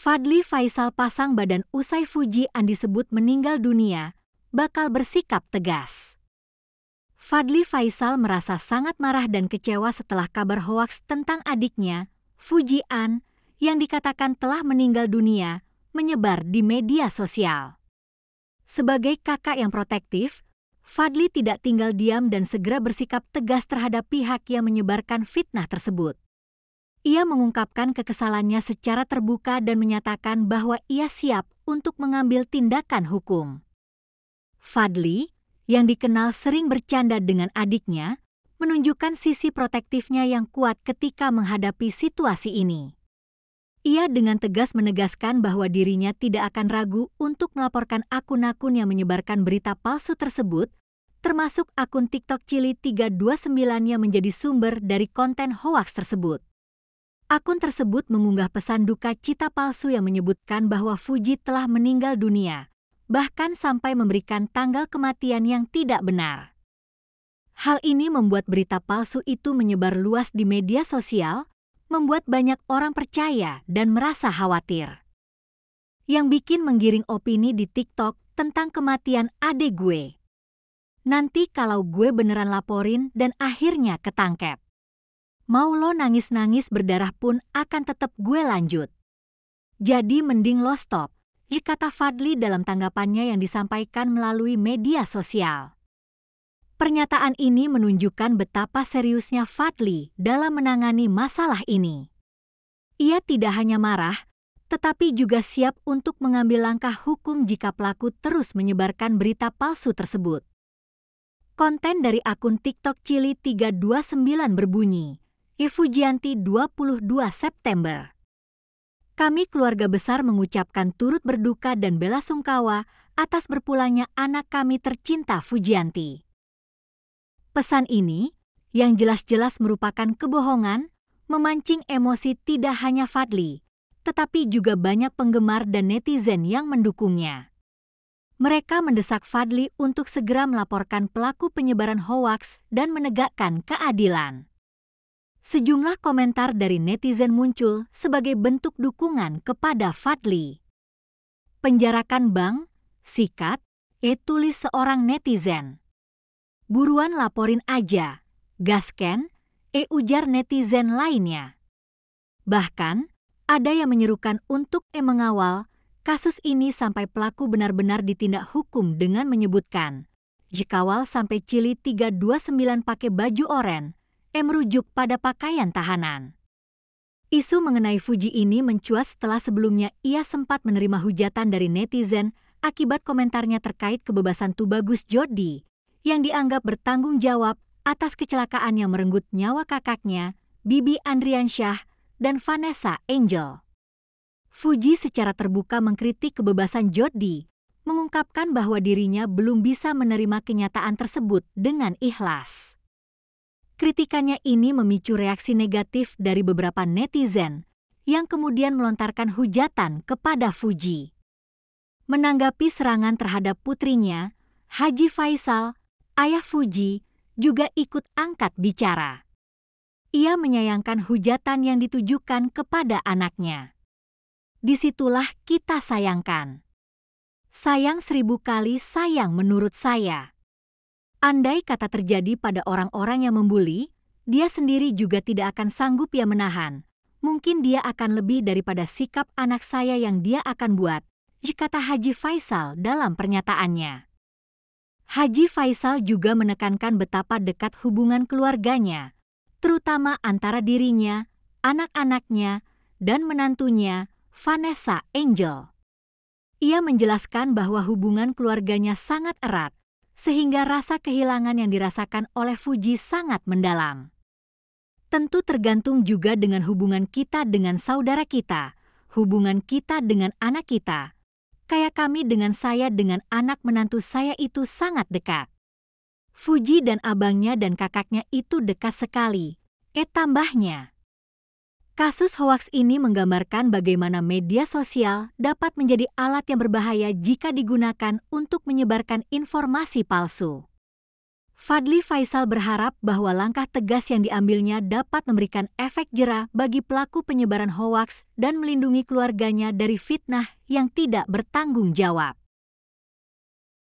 Fadly Faisal pasang badan usai Fuji An disebut meninggal dunia, bakal bersikap tegas. Fadly Faisal merasa sangat marah dan kecewa setelah kabar hoaks tentang adiknya, Fuji An, yang dikatakan telah meninggal dunia, menyebar di media sosial. Sebagai kakak yang protektif, Fadly tidak tinggal diam dan segera bersikap tegas terhadap pihak yang menyebarkan fitnah tersebut. Ia mengungkapkan kekesalannya secara terbuka dan menyatakan bahwa ia siap untuk mengambil tindakan hukum. Fadly, yang dikenal sering bercanda dengan adiknya, menunjukkan sisi protektifnya yang kuat ketika menghadapi situasi ini. Ia dengan tegas menegaskan bahwa dirinya tidak akan ragu untuk melaporkan akun-akun yang menyebarkan berita palsu tersebut, termasuk akun TikTok Chili 329 yang menjadi sumber dari konten hoaks tersebut. Akun tersebut mengunggah pesan duka cita palsu yang menyebutkan bahwa Fuji telah meninggal dunia, bahkan sampai memberikan tanggal kematian yang tidak benar. Hal ini membuat berita palsu itu menyebar luas di media sosial, membuat banyak orang percaya dan merasa khawatir. Yang bikin menggiring opini di TikTok tentang kematian adik gue. Nanti kalau gue beneran laporin dan akhirnya ketangkep. Mau lo nangis-nangis berdarah pun akan tetap gue lanjut. Jadi mending lo stop, kata Fadly dalam tanggapannya yang disampaikan melalui media sosial. Pernyataan ini menunjukkan betapa seriusnya Fadly dalam menangani masalah ini. Ia tidak hanya marah, tetapi juga siap untuk mengambil langkah hukum jika pelaku terus menyebarkan berita palsu tersebut. Konten dari akun TikTok Chili 329 berbunyi, Fujianti 22 September. Kami keluarga besar mengucapkan turut berduka dan bela sungkawa atas berpulangnya anak kami tercinta Fujianti. Pesan ini, yang jelas-jelas merupakan kebohongan, memancing emosi tidak hanya Fadly, tetapi juga banyak penggemar dan netizen yang mendukungnya. Mereka mendesak Fadly untuk segera melaporkan pelaku penyebaran hoaks dan menegakkan keadilan. Sejumlah komentar dari netizen muncul sebagai bentuk dukungan kepada Fadly. Penjarakan bank, sikat, tulis seorang netizen. Buruan laporin aja, gasken, ujar netizen lainnya. Bahkan, ada yang menyerukan untuk mengawal kasus ini sampai pelaku benar-benar ditindak hukum dengan menyebutkan, jikawal sampai Chili 329 pakai baju oranye, merujuk pada pakaian tahanan. Isu mengenai Fuji ini mencuat setelah sebelumnya ia sempat menerima hujatan dari netizen akibat komentarnya terkait kebebasan Tubagus Jodi yang dianggap bertanggung jawab atas kecelakaan yang merenggut nyawa kakaknya, Bibi Andriansyah dan Vanessa Angel. Fuji secara terbuka mengkritik kebebasan Jodi, mengungkapkan bahwa dirinya belum bisa menerima kenyataan tersebut dengan ikhlas. Kritikannya ini memicu reaksi negatif dari beberapa netizen yang kemudian melontarkan hujatan kepada Fuji. Menanggapi serangan terhadap putrinya, Haji Faisal, ayah Fuji, juga ikut angkat bicara. Ia menyayangkan hujatan yang ditujukan kepada anaknya. Disitulah kita sayangkan. Sayang 1000 kali sayang menurut saya. Andai kata terjadi pada orang-orang yang membuli, dia sendiri juga tidak akan sanggup ya menahan. Mungkin dia akan lebih daripada sikap anak saya yang dia akan buat, kata Haji Faisal dalam pernyataannya. Haji Faisal juga menekankan betapa dekat hubungan keluarganya, terutama antara dirinya, anak-anaknya, dan menantunya, Vanessa Angel. Ia menjelaskan bahwa hubungan keluarganya sangat erat, sehingga rasa kehilangan yang dirasakan oleh Fuji sangat mendalam. Tentu tergantung juga dengan hubungan kita dengan saudara kita, hubungan kita dengan anak kita. Kayak kami dengan saya dengan anak menantu saya itu sangat dekat. Fuji dan abangnya dan kakaknya itu dekat sekali. Tambahnya. Kasus hoaks ini menggambarkan bagaimana media sosial dapat menjadi alat yang berbahaya jika digunakan untuk menyebarkan informasi palsu. Fadly Faisal berharap bahwa langkah tegas yang diambilnya dapat memberikan efek jera bagi pelaku penyebaran hoaks dan melindungi keluarganya dari fitnah yang tidak bertanggung jawab.